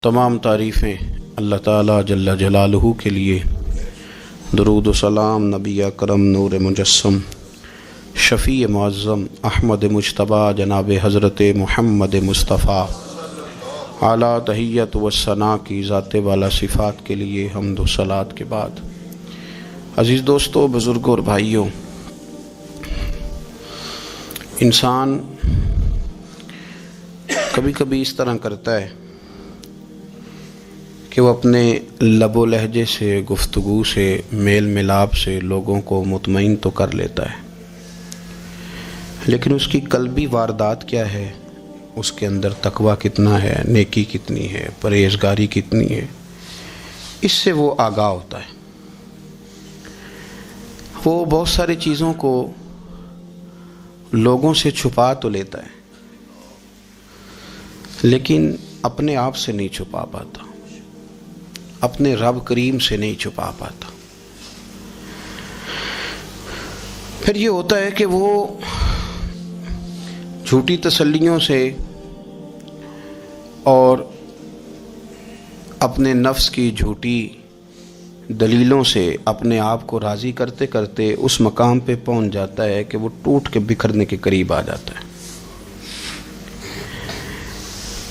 تمام تعریفیں اللہ تعالیٰ جل جلالہ کے لیے، درود و سلام نبی اکرم نور مجسم شفیع معظم احمد مجتبیٰ جناب حضرت محمد مصطفیٰ اعلیٰ تحیت و ثنا کی ذات والا صفات کے لیے حمد و صلات کے بعد، عزیز دوستو، بزرگوں اور بھائیوں، انسان کبھی کبھی اس طرح کرتا ہے کہ وہ اپنے لب و لہجے سے، گفتگو سے، میل ملاپ سے لوگوں کو مطمئن تو کر لیتا ہے، لیکن اس کی قلبی واردات کیا ہے، اس کے اندر تقویٰ کتنا ہے، نیکی کتنی ہے، پرہیزگاری کتنی ہے، اس سے وہ آگاہ ہوتا ہے۔ وہ بہت ساری چیزوں کو لوگوں سے چھپا تو لیتا ہے، لیکن اپنے آپ سے نہیں چھپا پاتا، اپنے رب کریم سے نہیں چھپا پاتا۔ پھر یہ ہوتا ہے کہ وہ جھوٹی تسلیوں سے اور اپنے نفس کی جھوٹی دلیلوں سے اپنے آپ کو راضی کرتے کرتے اس مقام پہ پہنچ جاتا ہے کہ وہ ٹوٹ کے بکھرنے کے قریب آ جاتا ہے۔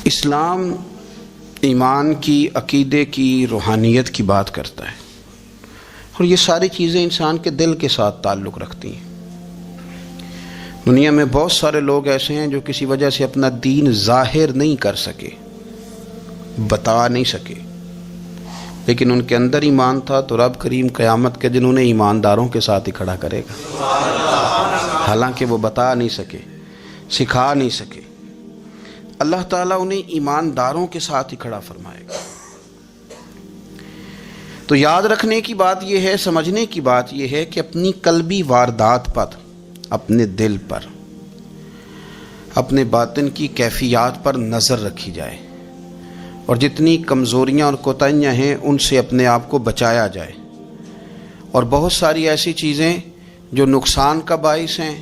اسلام ایمان کی، عقیدے کی، روحانیت کی بات کرتا ہے، اور یہ ساری چیزیں انسان کے دل کے ساتھ تعلق رکھتی ہیں۔ دنیا میں بہت سارے لوگ ایسے ہیں جو کسی وجہ سے اپنا دین ظاہر نہیں کر سکے، بتا نہیں سکے، لیکن ان کے اندر ایمان تھا، تو رب کریم قیامت کے دن انہیں ایمانداروں کے ساتھ ہی کھڑا کرے گا، حالانکہ وہ بتا نہیں سکے، سکھا نہیں سکے، اللہ تعالیٰ انہیں ایمانداروں کے ساتھ ہی کھڑا فرمائے گا۔ تو یاد رکھنے کی بات یہ ہے، سمجھنے کی بات یہ ہے کہ اپنی قلبی واردات پر، اپنے دل پر، اپنے باطن کی کیفیات پر نظر رکھی جائے، اور جتنی کمزوریاں اور کوتاہیاں ہیں ان سے اپنے آپ کو بچایا جائے، اور بہت ساری ایسی چیزیں جو نقصان کا باعث ہیں،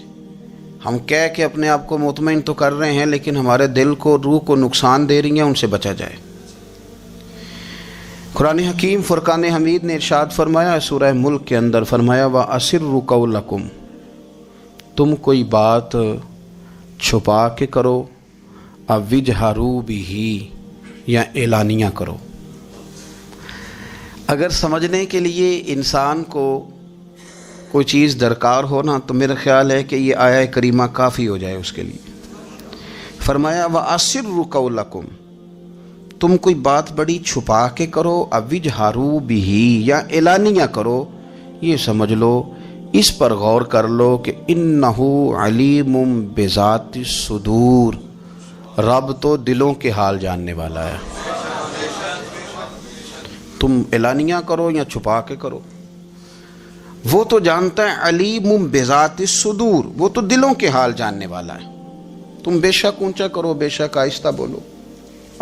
ہم کہہ کے اپنے آپ کو مطمئن تو کر رہے ہیں لیکن ہمارے دل کو، روح کو نقصان دے رہی ہیں، ان سے بچا جائے۔ قرآن حکیم فرقان حمید نے ارشاد فرمایا، سورہ ملک کے اندر فرمایا، وَأَسِرُّوا قَوْلَكُمْ، تم کوئی بات چھپا کے کرو، أَوْ اجْهَرُوا بِهِ، یا اعلانیہ کرو۔ اگر سمجھنے کے لیے انسان کو کوئی چیز درکار ہو نا، تو میرا خیال ہے کہ یہ آیہ کریمہ کافی ہو جائے اس کے لیے۔ فرمایا وَأَسِرُّوا قَوْلَكُمْ، تم کوئی بات بڑی چھپا کے کرو، أَوْ اجْهَرُوا بِهِ، یا اعلانیہ کرو، یہ سمجھ لو، اس پر غور کر لو کہ إِنَّهُ عَلِيمٌ بِذَاتِ الصُّدُورِ، رب تو دلوں کے حال جاننے والا ہے۔ تم اعلانیہ کرو یا چھپا کے کرو، وہ تو جانتا ہے، علیم بذات الصدور، وہ تو دلوں کے حال جاننے والا ہے۔ تم بے شک اونچا کرو، بے شک آہستہ بولو۔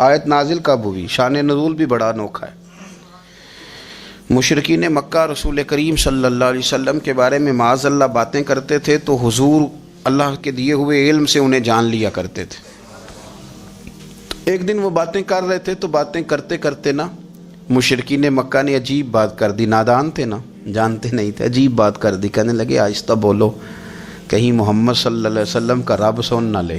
آیت نازل کب ہوئی؟ شان نزول بھی بڑا انوکھا ہے۔ مشرکین مکہ رسول کریم صلی اللہ علیہ وسلم کے بارے میں معاذ اللہ باتیں کرتے تھے، تو حضور اللہ کے دیے ہوئے علم سے انہیں جان لیا کرتے تھے۔ ایک دن وہ باتیں کر رہے تھے، تو باتیں کرتے کرتے نا مشرکین مکہ نے عجیب بات کر دی، نادان تھے نا، جانتے نہیں تھے، عجیب بات کر دی، کہنے لگے آہستہ بولو، کہیں محمد صلی اللہ علیہ وسلم کا رب سن نہ لے،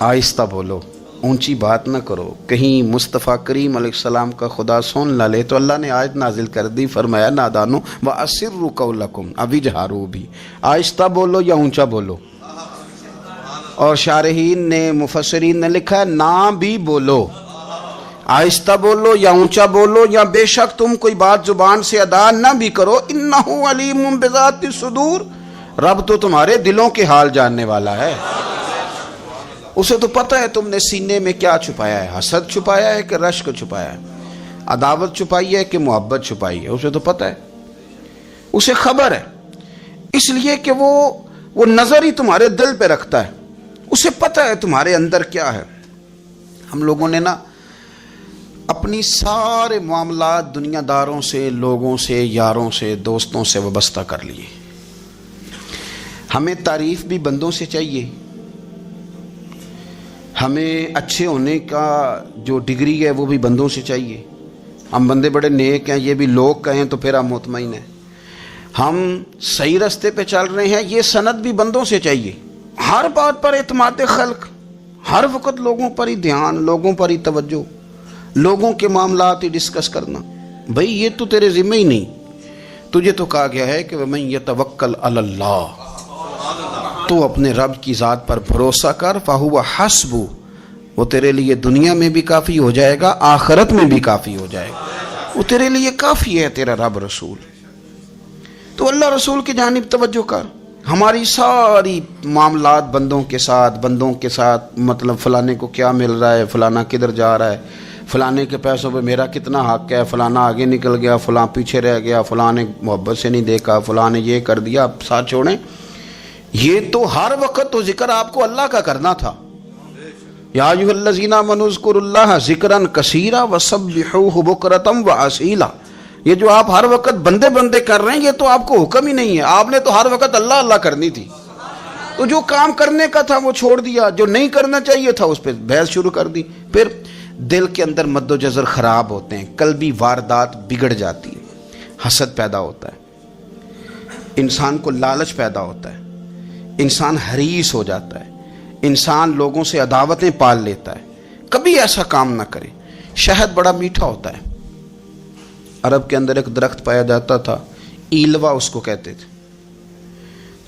آہستہ بولو، اونچی بات نہ کرو، کہیں مصطفیٰ کریم علیہ السلام کا خدا سن نہ لے۔ تو اللہ نے آیت نازل کر دی، فرمایا نادانو وَأَسِرُّوا قَوْلَكُمْ أَوْ اجْهَرُوا بِهِ، آہستہ بولو یا اونچا بولو۔ اور شارحین نے، مفسرین نے لکھا ہے نہ بھی بولو، آہستہ بولو یا اونچا بولو، یا بے شک تم کوئی بات زبان سے ادا نہ بھی کرو، إِنَّهُ عَلِيمٌ بِذَاتِ الصُّدُورِ، رب تو تمہارے دلوں کے حال جاننے والا ہے، اسے تو پتہ ہے تم نے سینے میں کیا چھپایا ہے، حسد چھپایا ہے کہ رشک چھپایا ہے، عداوت چھپائی ہے کہ محبت چھپائی ہے، اسے تو پتہ ہے، اسے خبر ہے، اس لیے کہ وہ نظر ہی تمہارے دل پہ رکھتا ہے، اسے پتہ ہے تمہارے اندر کیا ہے۔ ہم لوگوں نے نا اپنی سارے معاملات دنیا داروں سے، لوگوں سے، یاروں سے، دوستوں سے وابستہ کر لیے۔ ہمیں تعریف بھی بندوں سے چاہیے، ہمیں اچھے ہونے کا جو ڈگری ہے وہ بھی بندوں سے چاہیے. ہم بندے بڑے نیک ہیں، یہ بھی لوگ کہیں تو پھر ہم مطمئن ہیں. ہم صحیح راستے پہ چل رہے ہیں، یہ سند بھی بندوں سے چاہیے. ہر بات پر اعتماد خلق، ہر وقت لوگوں پر ہی دھیان، لوگوں پر ہی توجہ، لوگوں کے معاملات ہی ڈسکس کرنا. بھئی یہ تو تیرے ذمہ ہی نہیں. تجھے تو کہا گیا ہے کہ وَمَن يَتَوَكَّلْ عَلَى اللَّهِ، تو اپنے رب کی ذات پر بھروسہ کر. فَهُوَ حَسْبُ، وہ تیرے لیے دنیا میں بھی کافی ہو جائے گا، آخرت میں بھی کافی ہو جائے گا. وہ تیرے لیے کافی ہے تیرا رب رسول. تو اللہ رسول کی جانب توجہ کر. ہماری ساری معاملات بندوں کے ساتھ مطلب فلانے کو کیا مل رہا ہے، فلانا کدھر جا رہا ہے، فلانے کے پیسوں پہ میرا کتنا حق ہے، فلانا آگے نکل گیا، فلاں پیچھے رہ گیا، فلاں نے محبت سے نہیں دیکھا، فلاں نے یہ کر دیا. ساتھ چھوڑیں، یہ تو ہر وقت تو ذکر آپ کو اللہ کا کرنا تھا. یا ایھا الذین آمنوا اذکروا اللہ ذکرا کثیرا وسبحوہ بکرۃ واسیلا. یہ جو آپ ہر وقت بندے کر رہے ہیں یہ تو آپ کو حکم ہی نہیں ہے. آپ نے تو ہر وقت اللہ اللہ کرنی تھی. تو جو کام کرنے کا تھا وہ چھوڑ دیا، جو نہیں کرنا چاہیے تھا اس پہ بحث شروع کر دی. پھر دل کے اندر مد و جزر خراب ہوتے ہیں، قلبی واردات بگڑ جاتی ہے، حسد پیدا ہوتا ہے، انسان کو لالچ پیدا ہوتا ہے، انسان حریص ہو جاتا ہے، انسان لوگوں سے عداوتیں پال لیتا ہے. کبھی ایسا کام نہ کرے. شہد بڑا میٹھا ہوتا ہے. عرب کے اندر ایک درخت پایا جاتا تھا، ایلوا اس کو کہتے تھے.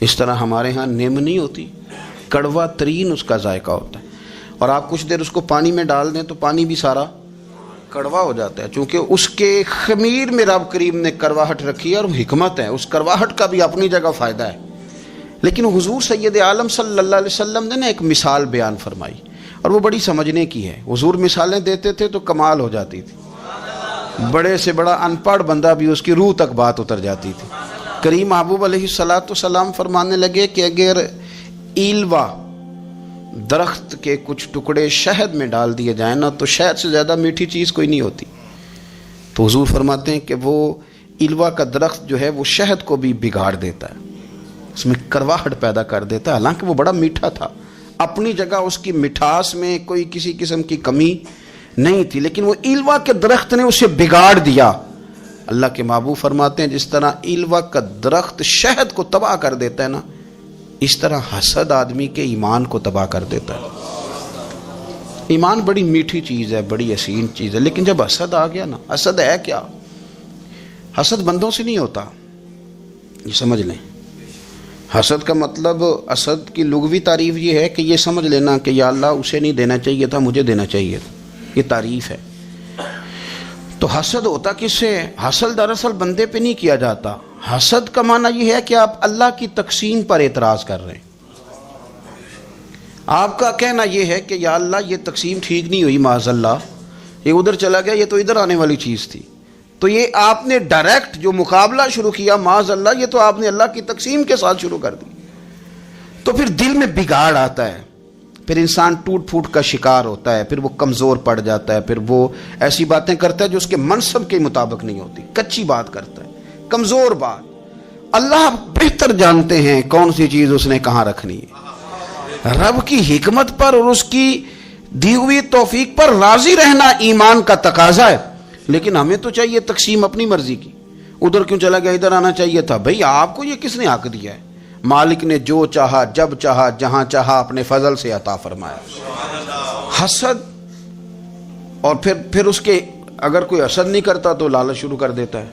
اس طرح ہمارے ہاں نیم نہیں ہوتی، کڑوا ترین اس کا ذائقہ ہوتا ہے. اور آپ کچھ دیر اس کو پانی میں ڈال دیں تو پانی بھی سارا کڑوا ہو جاتا ہے، چونکہ اس کے خمیر میں رب کریم نے کرواہٹ رکھی ہے اور وہ حکمت ہے. اس کرواہٹ کا بھی اپنی جگہ فائدہ ہے. لیکن حضور سید عالم صلی اللہ علیہ وسلم نے ایک مثال بیان فرمائی اور وہ بڑی سمجھنے کی ہے. حضور مثالیں دیتے تھے تو کمال ہو جاتی تھی. بڑے سے بڑا ان پڑھ بندہ بھی اس کی روح تک بات اتر جاتی تھی. کریم محبوب علیہ السلام فرمانے لگے کہ اگر ایلوا درخت کے کچھ ٹکڑے شہد میں ڈال دیے جائیں نا تو شہد سے زیادہ میٹھی چیز کوئی نہیں ہوتی. تو حضور فرماتے ہیں کہ وہ ایلوا کا درخت جو ہے وہ شہد کو بھی بگاڑ دیتا ہے، اس میں کرواہٹ پیدا کر دیتا ہے. حالانکہ وہ بڑا میٹھا تھا، اپنی جگہ اس کی مٹھاس میں کوئی کسی قسم کی کمی نہیں تھی، لیکن وہ ایلوا کے درخت نے اسے بگاڑ دیا. اللہ کے محبوب فرماتے ہیں جس طرح ایلوا کا درخت شہد کو تباہ کر دیتا ہے نا، اس طرح حسد آدمی کے ایمان کو تباہ کر دیتا ہے. ایمان بڑی میٹھی چیز ہے، بڑی حسین چیز ہے، لیکن جب حسد آ گیا نا، حسد ہے کیا؟ حسد بندوں سے نہیں ہوتا، یہ سمجھ لیں. حسد کا مطلب، حسد کی لغوی تعریف یہ ہے کہ یہ سمجھ لینا کہ یا اللہ اسے نہیں دینا چاہیے تھا، مجھے دینا چاہیے تھا. یہ تعریف ہے. تو حسد ہوتا کس سے؟ حسد دراصل بندے پہ نہیں کیا جاتا. حسد کا معنی یہ ہے کہ آپ اللہ کی تقسیم پر اعتراض کر رہے ہیں. آپ کا کہنا یہ ہے کہ یا اللہ یہ تقسیم ٹھیک نہیں ہوئی، معاذ اللہ یہ ادھر چلا گیا، یہ تو ادھر آنے والی چیز تھی. تو یہ آپ نے ڈائریکٹ جو مقابلہ شروع کیا، معاذ اللہ یہ تو آپ نے اللہ کی تقسیم کے ساتھ شروع کر دی. تو پھر دل میں بگاڑ آتا ہے، پھر انسان ٹوٹ پھوٹ کا شکار ہوتا ہے، پھر وہ کمزور پڑ جاتا ہے، پھر وہ ایسی باتیں کرتا ہے جو اس کے منصب کے مطابق نہیں ہوتی، کچی بات کرتا ہے، کمزور بات. اللہ بہتر جانتے ہیں کون سی چیز اس نے کہاں رکھنی ہے. رب کی حکمت پر اور اس کی دی ہوئی توفیق پر راضی رہنا ایمان کا تقاضا ہے. لیکن ہمیں تو چاہیے تقسیم اپنی مرضی کی. ادھر کیوں چلا گیا، ادھر آنا چاہیے تھا. بھئی آپ کو یہ کس نے حق دیا ہے؟ مالک نے جو چاہا، جب چاہا، جہاں چاہا اپنے فضل سے عطا فرمایا. حسد، اور پھر اس کے اگر کوئی حسد نہیں کرتا تو لالچ شروع کر دیتا ہے.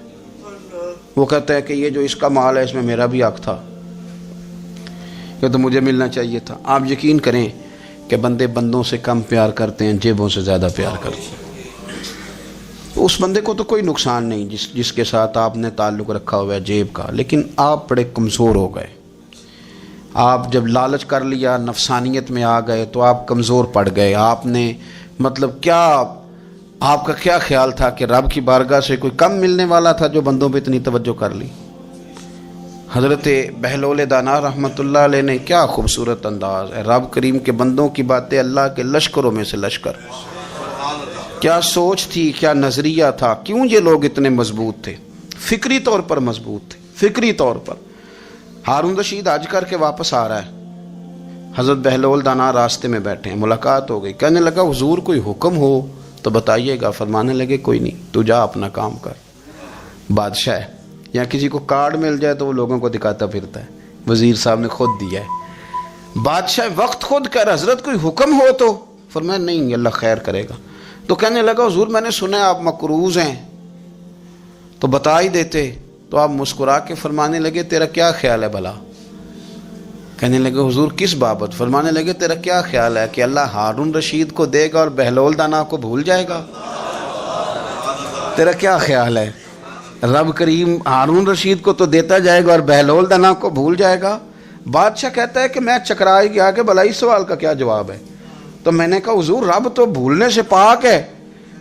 وہ کہتا ہے کہ یہ جو اس کا مال ہے اس میں میرا بھی حق تھا، یہ تو مجھے ملنا چاہیے تھا. آپ یقین کریں کہ بندے بندوں سے کم پیار کرتے ہیں، جیبوں سے زیادہ پیار کرتے ہیں. اس بندے کو تو کوئی نقصان نہیں جس کے ساتھ آپ نے تعلق رکھا ہوا ہے جیب کا، لیکن آپ بڑے کمزور ہو گئے. آپ جب لالچ کر لیا، نفسانیت میں آ گئے تو آپ کمزور پڑ گئے. آپ نے مطلب کیا، آپ کا کیا خیال تھا کہ رب کی بارگاہ سے کوئی کم ملنے والا تھا جو بندوں پہ اتنی توجہ کر لی؟ حضرت بہلول دانا رحمۃ اللہ علیہ نے کیا خوبصورت انداز ہے. رب کریم کے بندوں کی باتیں اللہ کے لشکروں میں سے لشکر. کیا سوچ تھی، کیا نظریہ تھا، کیوں یہ لوگ اتنے مضبوط تھے؟ فکری طور پر مضبوط تھے، فکری طور پر. ہارون رشید حج کر کے واپس آ رہا ہے. حضرت بہلول دانا راستے میں بیٹھے ہیں، ملاقات ہو گئی، کہنے لگا حضور کوئی حکم ہو تو بتائیے گا۔ فرمانے لگے کوئی نہیں، تو جا اپنا کام کر۔ بادشاہ ہے، یا کسی کو کارڈ مل جائے تو وہ لوگوں کو دکھاتا پھرتا ہے، وزیر صاحب نے خود دیا ہے۔ بادشاہ وقت خود کہہ رہا حضرت کوئی حکم ہو تو؟ فرمایا نہیں، اللہ خیر کرے گا۔ تو کہنے لگا حضور میں نے سنا ہے آپ مقروض ہیں، تو بتا ہی دیتے۔ تو آپ مسکرا کے فرمانے لگے تیرا کیا خیال ہے بھلا؟ کہنے لگے حضور کس بابت؟ فرمانے لگے تیرا کیا خیال ہے کہ اللہ ہارون رشید کو دے گا اور بہلول دانا کو بھول جائے گا؟ تیرا کیا خیال ہے؟ رب کریم ہارون رشید کو تو دیتا جائے گا اور بہلول دانا کو بھول جائے گا؟ بادشاہ کہتا ہے کہ میں چکرا ہی گیا کہ بھلا اس سوال کا کیا جواب ہے؟ تو میں نے کہا حضور رب تو بھولنے سے پاک ہے،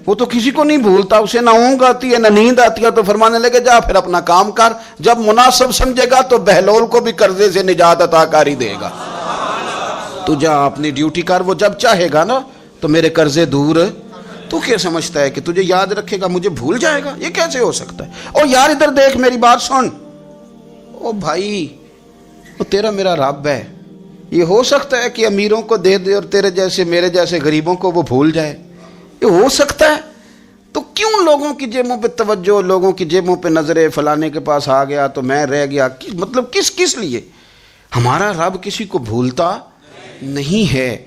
وہ تو کسی کو نہیں بھولتا، اسے نہ اونگ آتی ہے نہ نیند آتی ہے۔ تو فرمانے لگے جا پھر اپنا کام کر، جب مناسب سمجھے گا تو بہلول کو بھی قرضے سے نجات عطا کاری دے گا۔ تو جا اپنی ڈیوٹی کر، وہ جب چاہے گا نا تو میرے قرضے دور۔ تو کیا سمجھتا ہے کہ تجھے یاد رکھے گا مجھے بھول جائے گا؟ یہ کیسے ہو سکتا ہے؟ او یار ادھر دیکھ میری بات سن۔ او بھائی وہ تیرا میرا رب ہے، یہ ہو سکتا ہے کہ امیروں کو دے دے اور تیرے جیسے میرے جیسے غریبوں کو وہ بھول جائے؟ یہ ہو سکتا ہے؟ تو کیوں لوگوں کی جیبوں پہ توجہ، لوگوں کی جیبوں پہ نظریں، فلانے کے پاس آ گیا تو میں رہ گیا، مطلب کس لیے؟ ہمارا رب کسی کو بھولتا نہیں ہے،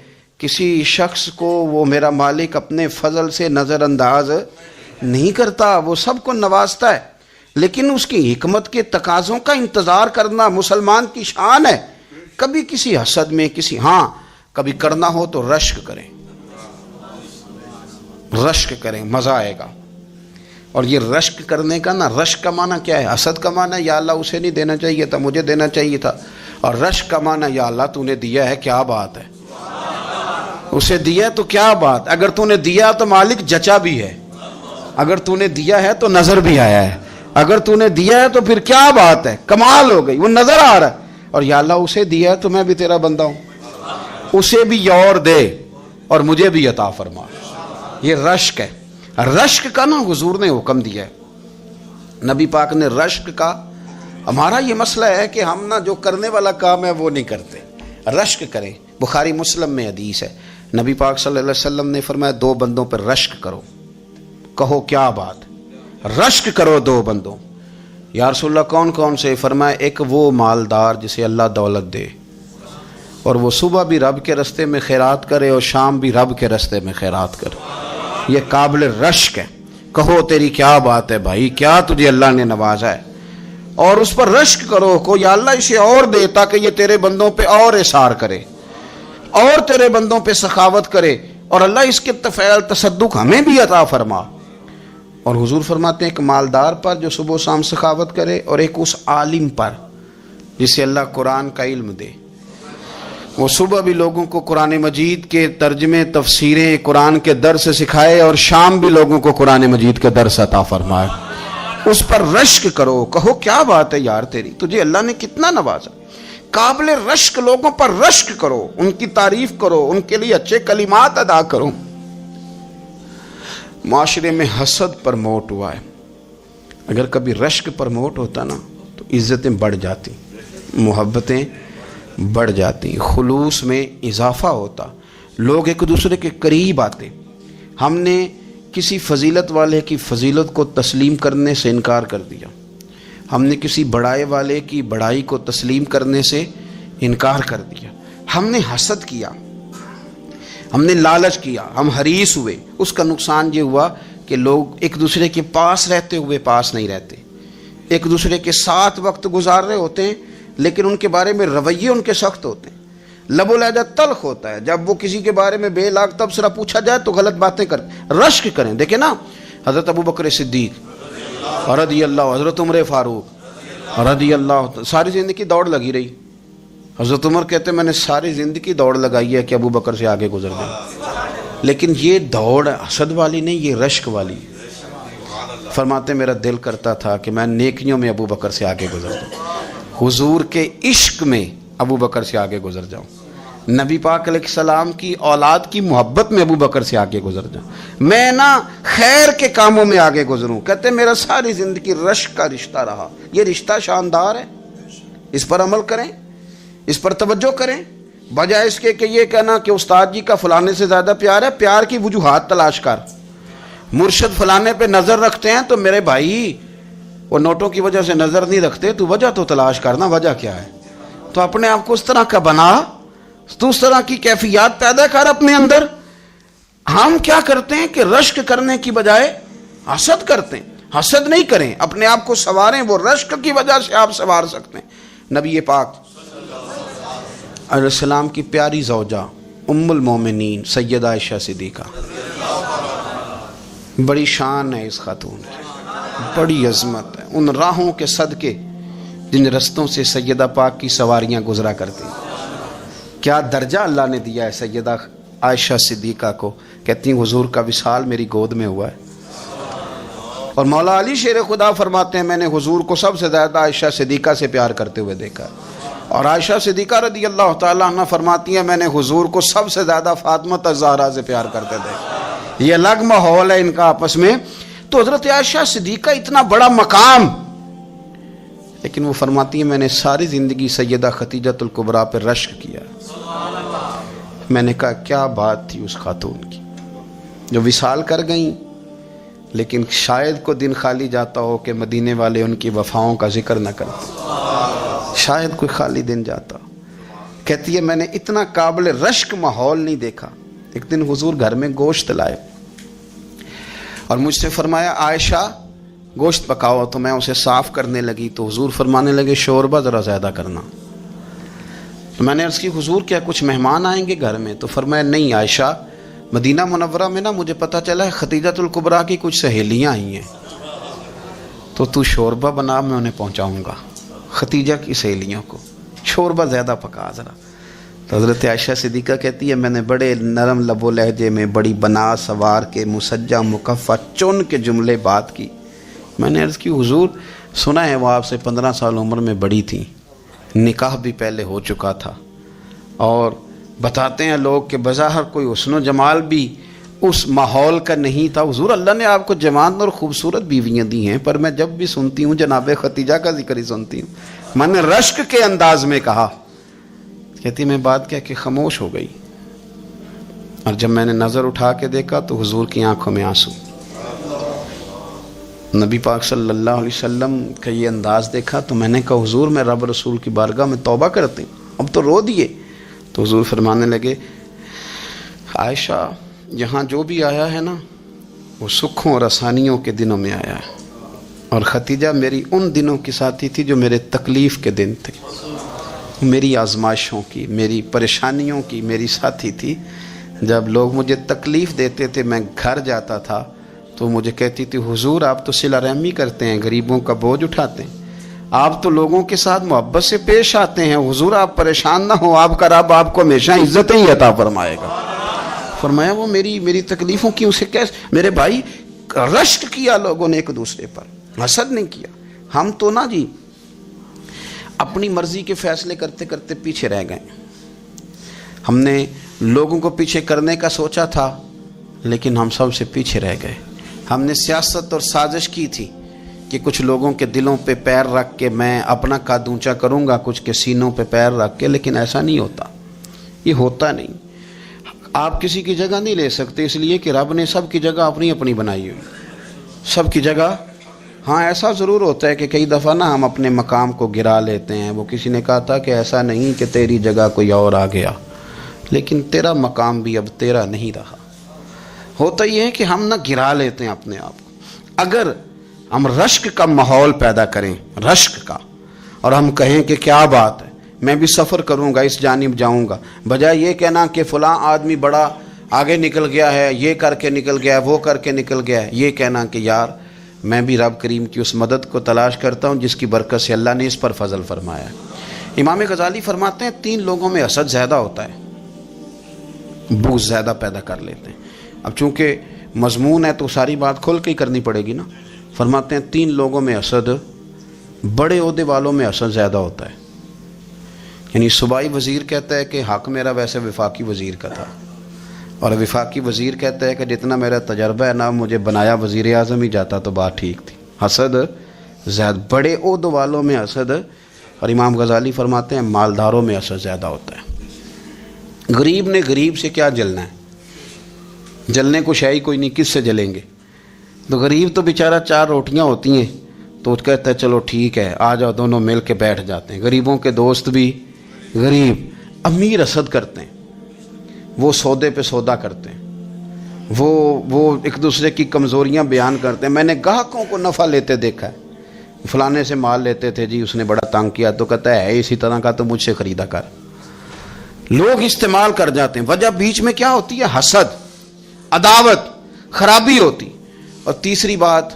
کسی شخص کو وہ میرا مالک اپنے فضل سے نظر انداز نہیں کرتا، وہ سب کو نوازتا ہے، لیکن اس کی حکمت کے تقاضوں کا انتظار کرنا مسلمان کی شان ہے۔ کبھی کسی حسد میں کبھی کرنا ہو تو رشک کریں، مزہ آئے گا۔ اور یہ رشک کرنے کا نا، رشک کا معنی کیا ہے؟ حسد کا معنی یا اللہ اسے نہیں دینا چاہیے تھا مجھے دینا چاہیے تھا، اور رشک کا معنی یا اللہ تو نے دیا ہے کیا بات ہے، اسے دیا تو کیا بات، اگر تو نے دیا تو مالک جچا بھی ہے، اگر تو نے دیا ہے تو نظر بھی آیا ہے، اگر تو نے دیا ہے تو پھر کیا بات ہے، کمال ہو گئی، وہ نظر آ رہا ہے۔ اور یا اللہ اسے دیا ہے تو میں بھی تیرا بندہ ہوں، اسے بھی اور دے اور مجھے بھی عطا فرما۔ یہ رشک ہے۔ رشک کا نا حضور نے حکم دیا ہے، نبی پاک نے رشک کا۔ ہمارا یہ مسئلہ ہے کہ ہم نا جو کرنے والا کام ہے وہ نہیں کرتے، رشک کریں۔ بخاری مسلم میں حدیث ہے، نبی پاک صلی اللہ علیہ وسلم نے فرمایا دو بندوں پر رشک کرو۔ کہو کیا بات؟ رشک کرو دو بندوں۔ یا رسول اللہ کون کون سے؟ فرمایا ایک وہ مالدار جسے اللہ دولت دے اور وہ صبح بھی رب کے رستے میں خیرات کرے اور شام بھی رب کے رستے میں خیرات کرے، یہ قابل رشک ہے۔ کہو تیری کیا بات ہے بھائی، کیا تجھے اللہ نے نوازا ہے، اور اس پر رشک کرو کو یا اللہ اسے اور دے تاکہ یہ تیرے بندوں پہ اور اثار کرے اور تیرے بندوں پہ سخاوت کرے، اور اللہ اس کے تفعیل تصدق ہمیں بھی عطا فرما۔ اور حضور فرماتے ہیں ایک مالدار پر جو صبح و شام سخاوت کرے، اور ایک اس عالم پر جسے اللہ قرآن کا علم دے، وہ صبح بھی لوگوں کو قرآن مجید کے ترجمے تفسیریں قرآن کے درس سکھائے اور شام بھی لوگوں کو قرآن مجید کے درس عطا فرمائے۔ اس پر رشک کرو، کہو کیا بات ہے یار تیری، تجھے اللہ نے کتنا نوازا۔ قابل رشک لوگوں پر رشک کرو، ان کی تعریف کرو، ان کے لیے اچھے کلمات ادا کرو۔ معاشرے میں حسد پرموٹ ہوا ہے، اگر کبھی رشک پرموٹ ہوتا نا تو عزتیں بڑھ جاتی، محبتیں بڑھ جاتی، خلوص میں اضافہ ہوتا، لوگ ایک دوسرے کے قریب آتے۔ ہم نے کسی فضیلت والے کی فضیلت کو تسلیم کرنے سے انکار کر دیا، ہم نے کسی بڑائی والے کی بڑائی کو تسلیم کرنے سے انکار کر دیا، ہم نے حسد کیا، ہم نے لالچ کیا، ہم حریص ہوئے۔ اس کا نقصان یہ ہوا کہ لوگ ایک دوسرے کے پاس رہتے ہوئے پاس نہیں رہتے، ایک دوسرے کے ساتھ وقت گزار رہے ہوتے ہیں لیکن ان کے بارے میں رویے ان کے سخت ہوتے ہیں، لب و لہجہ تلخ ہوتا ہے، جب وہ کسی کے بارے میں بے لاگ تبصرہ پوچھا جائے تو غلط باتیں کرتے۔ رشک کریں، دیکھیں نا حضرت ابو بکر صدیق رضی اللہ، حضرت عمر فاروق رضی اللہ، ساری زندگی دوڑ لگی رہی۔ حضرت عمر کہتے ہیں میں نے ساری زندگی دوڑ لگائی ہے کہ ابو بکر سے آگے گزر جائیں، لیکن یہ دوڑ حسد والی نہیں، یہ رشک والی۔ فرماتے میرا دل کرتا تھا کہ میں نیکیوں میں ابو بکر سے آگے گزر جاؤں، حضور کے عشق میں ابو بکر سے آگے گزر جاؤں، نبی پاک علیہ السلام کی اولاد کی محبت میں ابو بکر سے آگے گزر جاؤں، میں نا خیر کے کاموں میں آگے گزروں۔ کہتے میرا ساری زندگی رشک کا رشتہ رہا، یہ رشتہ شاندار ہے، اس پر عمل کریں، اس پر توجہ کریں۔ بجائے اس کے کہ یہ کہنا کہ استاد جی کا فلانے سے زیادہ پیار ہے، پیار کی وجوہات تلاش کر. مرشد فلانے پہ نظر رکھتے ہیں تو میرے بھائی وہ نوٹوں کی وجہ سے نظر نہیں رکھتے، تو وجہ تو تلاش کرنا، وجہ کیا ہے. تو اپنے آپ کو اس طرح کا بنا، تو اس طرح کی کیفیات پیدا کر اپنے اندر. ہم کیا کرتے ہیں کہ رشک کرنے کی بجائے حسد کرتے ہیں. حسد نہیں کریں، اپنے آپ کو سنواریں، وہ رشک کی وجہ سے آپ سنوار سکتے ہیں. نبی پاک علیہ السلام کی پیاری زوجہ ام المومنین سیدہ عائشہ صدیقہ، بڑی شان ہے اس خاتون کی، بڑی عظمت ہے ان راہوں کے صدقے جن رستوں سے سیدہ پاک کی سواریاں گزرا کرتی. کیا درجہ اللہ نے دیا ہے سیدہ عائشہ صدیقہ کو. کہتی ہیں حضور کا وصال میری گود میں ہوا ہے. اور مولا علی شیر خدا فرماتے ہیں میں نے حضور کو سب سے زیادہ عائشہ صدیقہ سے پیار کرتے ہوئے دیکھا. اور عائشہ صدیقہ رضی اللہ تعالیٰ عنہ فرماتی ہیں میں نے حضور کو سب سے زیادہ فاطمہ الزہرا سے پیار کرتے دیکھا. یہ الگ ماحول ہے ان کا آپس میں. تو حضرت عائشہ صدیقہ اتنا بڑا مقام، لیکن وہ فرماتی ہیں میں نے ساری زندگی سیدہ خدیجۃ الکبریٰ پر رشک کیا. میں نے کہا کیا بات تھی اس خاتون کی جو وصال کر گئیں، لیکن شاید کو دن خالی جاتا ہو کہ مدینے والے ان کی وفاؤں کا ذکر نہ کرتے. شاید کوئی خالی دن جاتا. کہتی ہے میں نے اتنا قابل رشک ماحول نہیں دیکھا. ایک دن حضور گھر میں گوشت لائے اور مجھ سے فرمایا عائشہ گوشت پکاؤ. تو میں اسے صاف کرنے لگی تو حضور فرمانے لگے شوربہ ذرا زیادہ کرنا. تو میں نے عرض کی حضور کیا کچھ مہمان آئیں گے گھر میں؟ تو فرمایا نہیں عائشہ، مدینہ منورہ میں نا مجھے پتہ چلا ہے خدیجۃ الکبریٰ کی کچھ سہیلیاں آئی ہیں، تو شوربہ بنا، میں انہیں پہنچاؤں گا. خدیجہ کی سہیلیوں کو شوربہ زیادہ پکا ذرا. تو حضرت عائشہ صدیقہ کہتی ہے میں نے بڑے نرم لب و لہجے میں بڑی بنا سوار کے مسجع مکفہ چن کے جملے بات کی. میں نے عرض کی حضور سنا ہے وہ آپ سے 15 سال عمر میں بڑی تھیں، نکاح بھی پہلے ہو چکا تھا، اور بتاتے ہیں لوگ کہ بظاہر کوئی حسن و جمال بھی اس ماحول کا نہیں تھا. حضور اللہ نے آپ کو جوان اور خوبصورت بیویاں دی ہیں، پر میں جب بھی سنتی ہوں جناب خدیجہ کا ذکر ہی سنتی ہوں. میں نے رشک کے انداز میں کہا. کہتی میں بات کیا کہ خاموش ہو گئی، اور جب میں نے نظر اٹھا کے دیکھا تو حضور کی آنکھوں میں آنسو. نبی پاک صلی اللہ علیہ وسلم کا یہ انداز دیکھا تو میں نے کہا حضور میں رب رسول کی بارگاہ میں توبہ کرتے ہیں، اب تو رو دیے. تو حضور فرمانے لگے عائشہ یہاں جو بھی آیا ہے نا وہ سکھوں اور آسانیوں کے دنوں میں آیا ہے، اور خدیجہ میری ان دنوں کی ساتھی تھی جو میرے تکلیف کے دن تھے، میری آزمائشوں کی، میری پریشانیوں کی میری ساتھی تھی. جب لوگ مجھے تکلیف دیتے تھے میں گھر جاتا تھا تو مجھے کہتی تھی حضور آپ تو صلہ رحمی کرتے ہیں، غریبوں کا بوجھ اٹھاتے ہیں، آپ تو لوگوں کے ساتھ محبت سے پیش آتے ہیں، حضور آپ پریشان نہ ہو، آپ کا رب آپ کو ہمیشہ عزتیں ہی عطا فرمائے گا. فرمایا وہ میری تکلیفوں کی اسے کیسے. میرے بھائی رشک کیا لوگوں نے ایک دوسرے پر، حسد نہیں کیا. ہم تو نا جی اپنی مرضی کے فیصلے کرتے کرتے پیچھے رہ گئے. ہم نے لوگوں کو پیچھے کرنے کا سوچا تھا لیکن ہم سب سے پیچھے رہ گئے. ہم نے سیاست اور سازش کی تھی کہ کچھ لوگوں کے دلوں پہ پیر رکھ کے میں اپنا قد اونچا کروں گا، کچھ کے سینوں پہ پیر رکھ کے، لیکن ایسا نہیں ہوتا. یہ ہوتا نہیں. آپ کسی کی جگہ نہیں لے سکتے، اس لیے کہ رب نے سب کی جگہ اپنی اپنی بنائی ہوئی، سب کی جگہ. ہاں ایسا ضرور ہوتا ہے کہ کئی دفعہ نا ہم اپنے مقام کو گرا لیتے ہیں. وہ کسی نے کہا تھا کہ ایسا نہیں کہ تیری جگہ کوئی اور آ گیا، لیکن تیرا مقام بھی اب تیرا نہیں رہا. ہوتا یہ ہے کہ ہم نہ گرا لیتے ہیں اپنے آپ کو. اگر ہم رشک کا ماحول پیدا کریں، رشک کا، اور ہم کہیں کہ کیا بات ہے میں بھی سفر کروں گا، اس جانب جاؤں گا، بجائے یہ کہنا کہ فلاں آدمی بڑا آگے نکل گیا ہے، یہ کر کے نکل گیا ہے، وہ کر کے نکل گیا ہے، یہ کہنا کہ یار میں بھی رب کریم کی اس مدد کو تلاش کرتا ہوں جس کی برکت سے اللہ نے اس پر فضل فرمایا ہے. امام غزالی فرماتے ہیں 3 لوگوں میں حسد زیادہ ہوتا ہے، بغض زیادہ پیدا کر لیتے ہیں. اب چونکہ مضمون ہے تو ساری بات کھول کے ہی کرنی پڑے گی نا. فرماتے ہیں 3 لوگوں میں حسد، بڑے عہدے والوں میں حسد زیادہ ہوتا ہے. یعنی صوبائی وزیر کہتا ہے کہ حق میرا ویسے وفاقی وزیر کا تھا، اور وفاقی وزیر کہتا ہے کہ جتنا میرا تجربہ ہے نا مجھے بنایا وزیر اعظم ہی جاتا تو بات ٹھیک تھی. حسد زیادہ، بڑے عہدوں والوں میں حسد. اور امام غزالی فرماتے ہیں مالداروں میں حسد زیادہ ہوتا ہے. غریب نے غریب سے کیا جلنا ہے؟ جلنے کو شے ہی کوئی نہیں، کس سے جلیں گے؟ تو غریب تو بیچارہ 4 روٹیاں ہوتی ہیں تو وہ کہتا ہے چلو ٹھیک ہے آ جاؤ، دونوں مل کے بیٹھ جاتے ہیں۔ غریبوں کے دوست بھی غریب، امیر حسد کرتے ہیں، وہ سودے پہ سودا کرتے ہیں، وہ ایک دوسرے کی کمزوریاں بیان کرتے ہیں۔ میں نے گاہکوں کو نفع لیتے دیکھا ہے، فلانے سے مال لیتے تھے جی، اس نے بڑا تنگ کیا، تو کہتا ہے اسی طرح کا تو مجھ سے خریدا کر۔ لوگ استعمال کر جاتے ہیں، وجہ بیچ میں کیا ہوتی ہے؟ حسد، عداوت، خرابی ہوتی۔ اور تیسری بات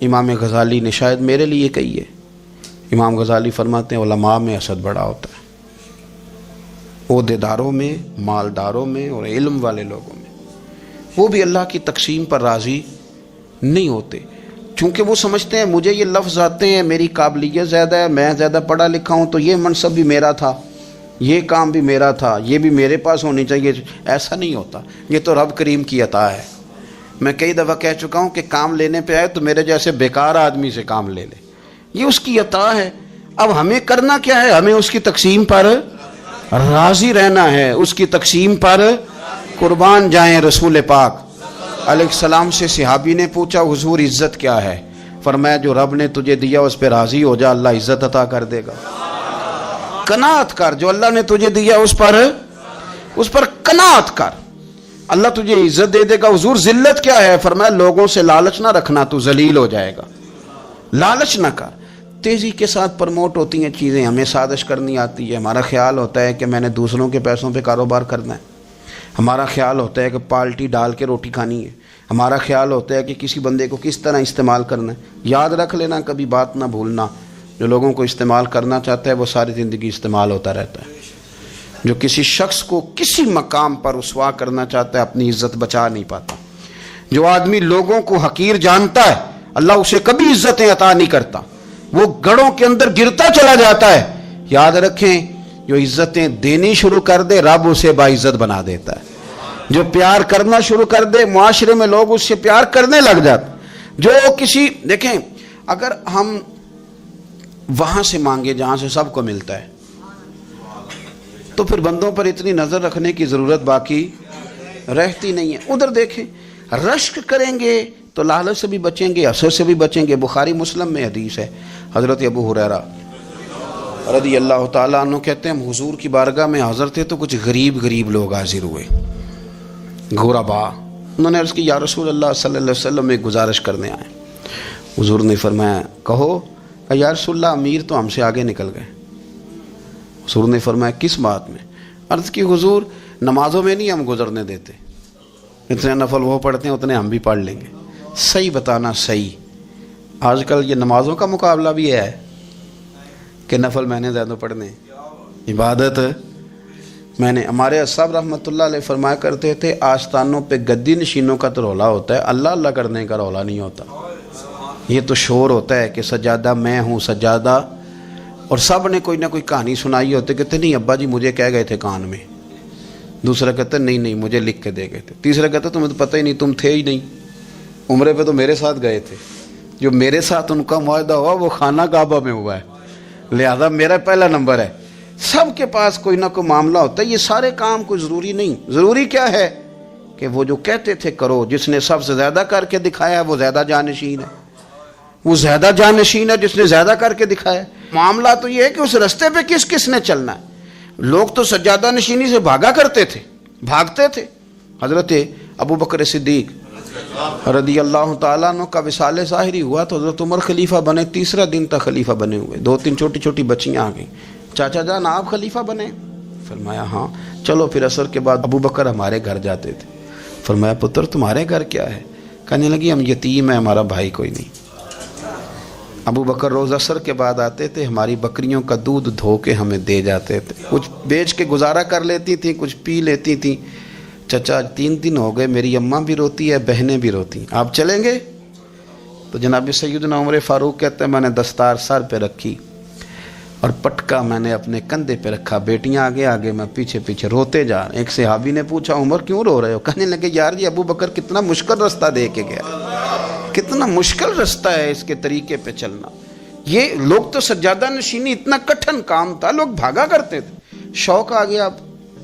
امام غزالی نے شاید میرے لیے کہی ہے، امام غزالی فرماتے ہیں علماء میں حسد بڑا ہوتا ہے، عہدیداروں میں، مالداروں میں اور علم والے لوگوں میں۔ وہ بھی اللہ کی تقسیم پر راضی نہیں ہوتے، چونکہ وہ سمجھتے ہیں مجھے یہ لفظ آتے ہیں، میری قابلیت زیادہ ہے، میں زیادہ پڑھا لکھا ہوں، تو یہ منصب بھی میرا تھا، یہ کام بھی میرا تھا، یہ بھی میرے پاس ہونی چاہیے۔ ایسا نہیں ہوتا، یہ تو رب کریم کی عطا ہے۔ میں کئی دفعہ کہہ چکا ہوں کہ کام لینے پہ آئے تو میرے جیسے بیکار آدمی سے کام لے لے، یہ اس کی عطا ہے۔ اب ہمیں کرنا کیا ہے؟ ہمیں اس کی تقسیم پر راضی رہنا ہے، اس کی تقسیم پر قربان جائیں۔ رسول پاک علیہ السلام سے صحابی نے پوچھا حضور عزت کیا ہے؟ فرمایا جو رب نے تجھے دیا اس پہ راضی ہو جا، اللہ عزت عطا کر دے گا۔ قناعت کر، جو اللہ نے تجھے دیا اس پر قناعت کر، اللہ تجھے عزت دے دے گا۔ حضور ذلت کیا ہے؟ فرمایا لوگوں سے لالچ نہ رکھنا، تو ذلیل ہو جائے گا، لالچ نہ کر۔ تیزی کے ساتھ پرموٹ ہوتی ہیں چیزیں، ہمیں سازش کرنی آتی ہے، ہمارا خیال ہوتا ہے کہ میں نے دوسروں کے پیسوں پہ کاروبار کرنا ہے، ہمارا خیال ہوتا ہے کہ پالٹی ڈال کے روٹی کھانی ہے، ہمارا خیال ہوتا ہے کہ کسی بندے کو کس طرح استعمال کرنا ہے۔ یاد رکھ لینا، کبھی بات نہ بھولنا، جو لوگوں کو استعمال کرنا چاہتا ہے وہ ساری زندگی استعمال ہوتا رہتا ہے۔ جو کسی شخص کو کسی مقام پر رسوا کرنا چاہتا ہے اپنی عزت بچا نہیں پاتا۔ جو آدمی لوگوں کو حقیر جانتا ہے اللہ اسے کبھی عزتیں عطا نہیں کرتا، وہ گڑھوں کے اندر گرتا چلا جاتا ہے۔ یاد رکھیں جو عزتیں دینی شروع کر دے رب اسے باعزت بنا دیتا ہے، جو پیار کرنا شروع کر دے معاشرے میں لوگ اس سے پیار کرنے لگ جاتے۔ جو کسی دیکھیں اگر ہم وہاں سے مانگے جہاں سے سب کو ملتا ہے تو پھر بندوں پر اتنی نظر رکھنے کی ضرورت باقی رہتی نہیں ہے۔ ادھر دیکھیں رشک کریں گے تو لالچ سے بھی بچیں گے، حسد سے بھی بچیں گے۔ بخاری مسلم میں حدیث ہے، حضرت ابو ہریرہ رضی اللہ تعالیٰ عنہ کہتے ہیں ہم حضور کی بارگاہ میں حاضر تھے تو کچھ غریب لوگ حاضر ہوئے، غربا۔ انہوں نے عرض کی یا رسول اللہ صلی اللہ علیہ وسلم ایک گزارش کرنے آئے۔ حضور نے فرمایا کہو۔ یا رسول اللہ امیر تو ہم سے آگے نکل گئے۔ حضور نے فرمایا کس بات میں؟ عرض کی حضور نمازوں میں نہیں ہم گزرنے دیتے، اتنے نفل وہ پڑھتے ہیں اتنے ہم بھی پڑھ لیں گے۔ صحیح بتانا صحیح، آج کل یہ نمازوں کا مقابلہ بھی ہے کہ نفل میں نے زیادہ پڑھنے، عبادت میں نے۔ ہمارے اصحاب رحمۃ اللہ علیہ فرمایا کرتے تھے آستانوں پہ گدی نشینوں کا تو رولا ہوتا ہے، اللہ اللہ کرنے کا رولا نہیں ہوتا۔ یہ تو شور ہوتا ہے کہ سجادہ میں ہوں سجادہ، اور سب نے کوئی نہ کوئی کہانی سنائی ہوتی، کہتے نہیں ابا جی مجھے کہہ گئے تھے کان میں، دوسرا کہتا نہیں مجھے لکھ کے دے گئے تھے، تیسرا کہتا تمہیں تو پتہ ہی نہیں، تم تھے ہی نہیں، عمرے پہ تو میرے ساتھ گئے تھے، جو میرے ساتھ ان کا معاہدہ ہوا وہ خانہ کعبہ میں ہوا ہے، لہذا میرا پہلا نمبر ہے۔ سب کے پاس کوئی نہ کوئی معاملہ ہوتا ہے، یہ سارے کام کوئی ضروری نہیں۔ ضروری کیا ہے کہ وہ جو کہتے تھے کرو، جس نے سب سے زیادہ کر کے دکھایا وہ زیادہ جانشین ہے، وہ زیادہ جانشین ہے جس نے زیادہ کر کے دکھایا۔ معاملہ تو یہ ہے کہ اس رستے پہ کس کس نے چلنا ہے۔ لوگ تو سجادہ نشینی سے بھاگا کرتے تھے، بھاگتے تھے۔ حضرت ابو بکر صدیق رضی اللہ تعالیٰ عنہ کا وصال ظاہری ہوا تو حضرت عمر خلیفہ بنے، تیسرا دن تک خلیفہ بنے ہوئے، 2-3 چھوٹی چھوٹی بچیاں آ گئیں، چاچا جان آپ خلیفہ بنے؟ فرمایا ہاں۔ چلو پھر عصر کے بعد ابو بکر ہمارے گھر جاتے تھے۔ فرمایا پتر تمہارے گھر کیا ہے؟ کہنے لگی ہم یتیم ہیں، ہمارا بھائی کوئی نہیں۔ ابو بکر روز عصر کے بعد آتے تھے، ہماری بکریوں کا دودھ دھو کے ہمیں دے جاتے تھے، کچھ بیچ کے گزارا کر لیتی تھیں، کچھ پی لیتی تھیں۔ چچا 3 دن ہو گئے، میری اماں بھی روتی ہے، بہنیں بھی روتی ہیں، آپ چلیں گے؟ تو جناب سیدنا عمر فاروق کہتے ہیں میں نے دستار سر پہ رکھی اور پٹکا میں نے اپنے کندھے پہ رکھا، بیٹیاں آگے آگے میں پیچھے پیچھے، روتے جا۔ ایک صحابی نے پوچھا عمر کیوں رو رہے ہو؟ کہنے لگے یار یہ ابو بکر کتنا مشکل رستہ دے کے گیا، کتنا مشکل رستہ ہے اس کے طریقے پہ چلنا۔ یہ لوگ تو سجادہ نشینی اتنا کٹھن کام تھا، لوگ بھاگا کرتے تھے۔ شوق آ گیا، اب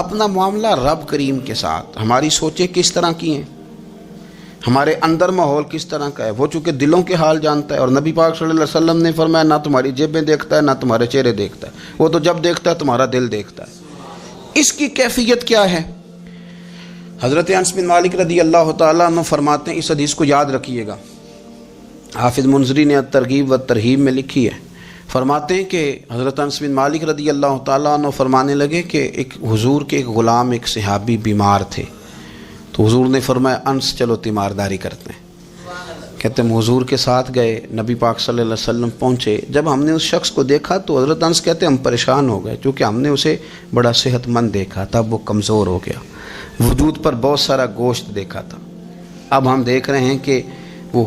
اپنا معاملہ رب کریم کے ساتھ، ہماری سوچیں کس طرح کی ہیں، ہمارے اندر ماحول کس طرح کا ہے، وہ چونکہ دلوں کے حال جانتا ہے. اور نبی پاک صلی اللہ علیہ وسلم نے فرمایا نہ تمہاری جیبیں دیکھتا ہے نہ تمہارے چہرے دیکھتا ہے، وہ تو جب دیکھتا ہے تمہارا دل دیکھتا ہے. اس کی کیفیت کیا ہے؟ حضرت انس بن مالک رضی اللہ تعالیٰ عنہ فرماتے ہیں، اس حدیث کو یاد رکھیے گا، حافظ منذری نے ترغیب و ترہیب میں لکھی ہے. فرماتے ہیں کہ حضرت انس بن مالک رضی اللہ تعالیٰ عنہ فرمانے لگے کہ ایک حضور کے ایک غلام، ایک صحابی بیمار تھے. تو حضور نے فرمایا انس چلو تیمارداری کرتے ہیں. کہتے ہیں حضور کے ساتھ گئے، نبی پاک صلی اللہ علیہ وسلم پہنچے. جب ہم نے اس شخص کو دیکھا تو حضرت انس کہتے ہیں ہم پریشان ہو گئے، کیونکہ ہم نے اسے بڑا صحت مند دیکھا تھا، وہ کمزور ہو گیا، وجود پر بہت سارا گوشت دیکھا تھا. اب ہم دیکھ رہے ہیں کہ وہ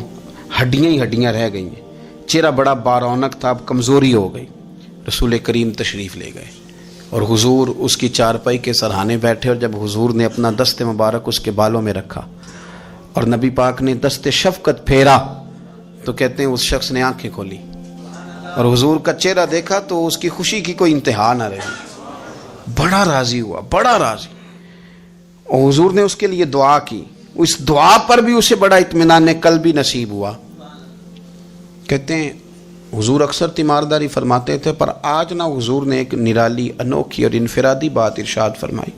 ہڈیاں ہی ہڈیاں رہ گئی ہیں، چہرہ بڑا بارونق تھا، اب کمزوری ہو گئی. رسول کریم تشریف لے گئے اور حضور اس کی چارپائی کے سرہانے بیٹھے، اور جب حضور نے اپنا دست مبارک اس کے بالوں میں رکھا اور نبی پاک نے دست شفقت پھیرا تو کہتے ہیں اس شخص نے آنکھیں کھولی اور حضور کا چہرہ دیکھا تو اس کی خوشی کی کوئی انتہا نہ رہی. بڑا راضی ہوا، بڑا راضی. اور حضور نے اس کے لیے دعا کی، اس دعا پر بھی اسے بڑا اطمینان قلبی نصیب ہوا. کہتے ہیں حضور اکثر تیمارداری فرماتے تھے، پر آج نہ حضور نے ایک نرالی، انوکھی اور انفرادی بات ارشاد فرمائی.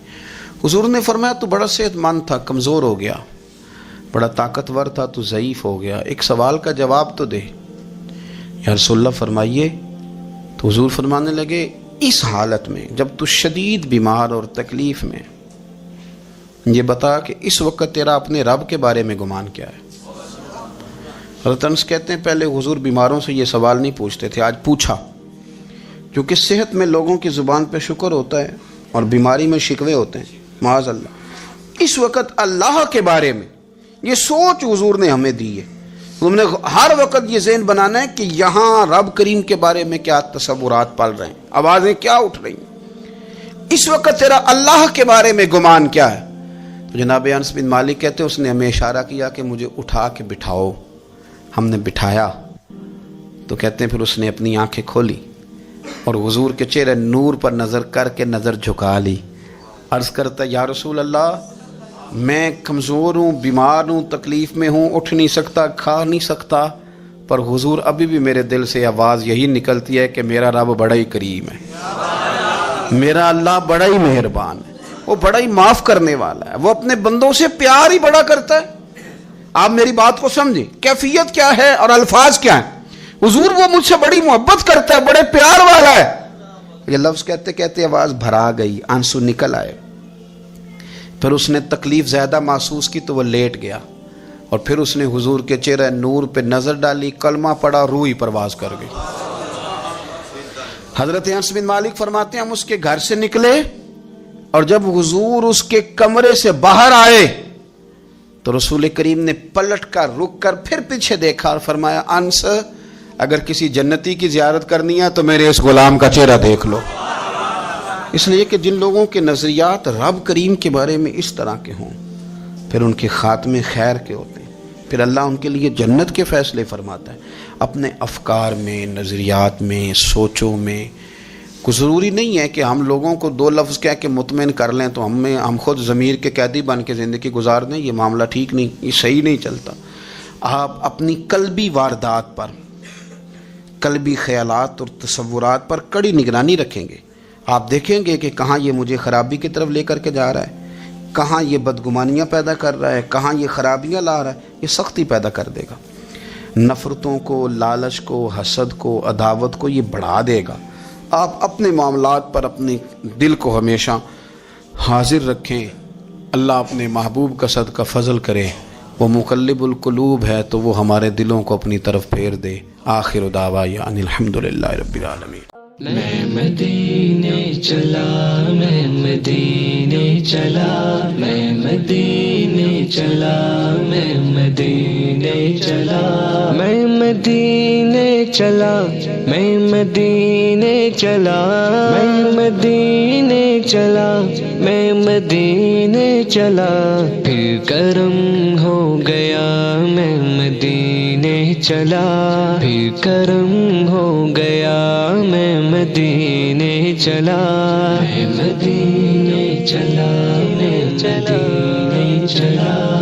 حضور نے فرمایا تو بڑا صحت مند تھا، کمزور ہو گیا، بڑا طاقتور تھا تو ضعیف ہو گیا، ایک سوال کا جواب تو دے. یا رسول اللہ فرمائیے. تو حضور فرمانے لگے اس حالت میں جب تو شدید بیمار اور تکلیف میں، یہ بتا کہ اس وقت تیرا اپنے رب کے بارے میں گمان کیا ہے. حضرت انس کہتے ہیں پہلے حضور بیماروں سے یہ سوال نہیں پوچھتے تھے، آج پوچھا، کیونکہ صحت میں لوگوں کی زبان پہ شکر ہوتا ہے اور بیماری میں شکوے ہوتے ہیں، معاذ اللہ. اس وقت اللہ کے بارے میں یہ سوچ حضور نے ہمیں دی ہے. تم نے ہر وقت یہ ذہن بنانا ہے کہ یہاں رب کریم کے بارے میں کیا تصورات پل رہے ہیں، آوازیں کیا اٹھ رہی ہیں، اس وقت تیرا اللہ کے بارے میں گمان کیا ہے. تو جناب انس بن مالک کہتے ہیں اس نے ہمیں اشارہ کیا کہ مجھے اٹھا کے بٹھاؤ. ہم نے بٹھایا تو کہتے ہیں پھر اس نے اپنی آنکھیں کھولی اور حضور کے چہرے نور پر نظر کر کے نظر جھکا لی. عرض کرتا یا رسول اللہ میں کمزور ہوں، بیمار ہوں، تکلیف میں ہوں، اٹھ نہیں سکتا، کھا نہیں سکتا، پر حضور ابھی بھی میرے دل سے آواز یہی نکلتی ہے کہ میرا رب بڑا ہی کریم ہے، میرا اللہ بڑا ہی مہربان ہے، وہ بڑا ہی معاف کرنے والا ہے، وہ اپنے بندوں سے پیار ہی بڑا کرتا ہے. آپ میری بات کو سمجھیں، کیفیت کیا ہے اور الفاظ کیا ہیں. حضور وہ مجھ سے بڑی محبت کرتا ہے، بڑے پیار والا ہے. یہ لفظ کہتے کہتے آواز بھرا گئی، آنسو نکل آئے. پھر اس نے تکلیف زیادہ محسوس کی تو وہ لیٹ گیا اور پھر اس نے حضور کے چہرے نور پہ نظر ڈالی، کلمہ پڑھا، روح ہی پرواز کر گئی. حضرت انس بن مالک فرماتے ہیں ہم اس کے گھر سے نکلے اور جب حضور اس کے کمرے سے باہر آئے تو رسول کریم نے پلٹ کر رک کر پھر پیچھے دیکھا اور فرمایا انس اگر کسی جنتی کی زیارت کرنی ہے تو میرے اس غلام کا چہرہ دیکھ لو. اس لیے کہ جن لوگوں کے نظریات رب کریم کے بارے میں اس طرح کے ہوں پھر ان کے خاتمے خیر کے ہوتے ہیں، پھر اللہ ان کے لیے جنت کے فیصلے فرماتا ہے. اپنے افکار میں، نظریات میں، سوچوں میں کوئی ضروری نہیں ہے کہ ہم لوگوں کو دو لفظ کہہ کے مطمئن کر لیں تو ہم خود ضمیر کے قیدی بن کے زندگی گزار دیں. یہ معاملہ ٹھیک نہیں، یہ صحیح نہیں چلتا. آپ اپنی قلبی واردات پر، قلبی خیالات اور تصورات پر کڑی نگرانی رکھیں گے. آپ دیکھیں گے کہ کہاں یہ مجھے خرابی کی طرف لے کر کے جا رہا ہے، کہاں یہ بدگمانیاں پیدا کر رہا ہے، کہاں یہ خرابیاں لا رہا ہے. یہ سختی پیدا کر دے گا، نفرتوں کو، لالچ کو، حسد کو، عداوت کو یہ بڑھا دے گا. آپ اپنے معاملات پر اپنے دل کو ہمیشہ حاضر رکھیں. اللہ اپنے محبوب کا صدقہ فضل کرے، وہ مقلب القلوب ہے تو وہ ہمارے دلوں کو اپنی طرف پھیر دے. آخر دعوانا ان الحمدللہ رب العالمین. میں مدینے چلا، میں مدینے چلا، میں مدینے چلا، میں مدینے چلا، میں مدینے چلا، میں مدینے چلا، میں مدینے چلا، میں مدینے چلا، پھر کرم ہو گیا میں مدینے چلا، پھر کرم ہو گیا میں مدینے چلا، میں مدینے چلا میں مدینے چلا